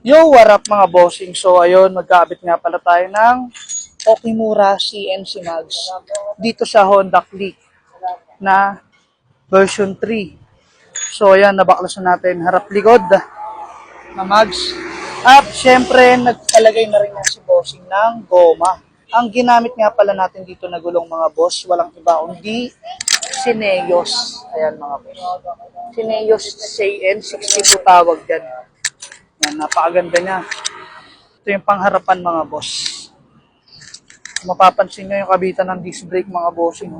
Yo, what up mga bossing? So ayun, magkabit nga pala tayo ng Okimura CNC Mags. Dito sa Honda Click na version 3. So ayan, nabaklasan natin harap likod na mags. At syempre, nagpalagay na rin na si bossing ng goma. Ang ginamit nga pala natin dito na gulong mga boss, walang iba kundi Sineyos. Ayan mga boss. Sineyos CN62 tawag dyan. Yan, napakaganda niya. Ito yung pangharapan mga boss. Mapapansin nyo yung kabitan ng disc brake mga bossing.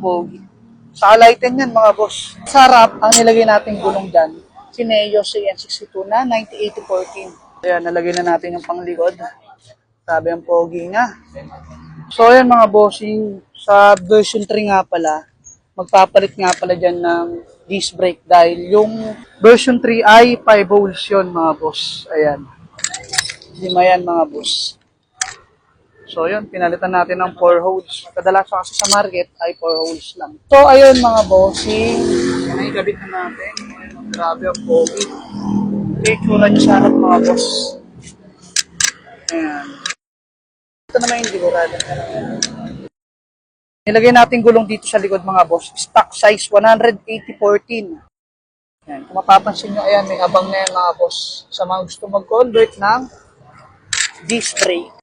Pogi. Sa alighten yan mga boss. Sa harap, ang nilagay natin gulong dyan, Sineo CN62 na 908014. Ayan, nalagay na natin yung panglikod. Sabi ang pogi nga. So ayan mga bossing, sa version 3 nga pala, magpapalit nga pala dyan ng disc brake dahil yung version 3 ay 5 volts yun mga boss. Ayan. Lima yan mga boss. So yun, pinalitan natin ng 4 holes. Kadalasan kasi sa market ay 4 holes lang. So ayun mga bossing, yan ay gabit na natin. Grabe ang pogi. Ito yung tsura niya sa harap mga boss. Ayan. Ito naman yung ligurada. Nilagay natin gulong dito sa likod mga boss. Stock size 180/14. Ayan. Kung mapapansin nyo, ayan, may abang na yan mga boss. Sa mga gusto mag-convert ng disc brake.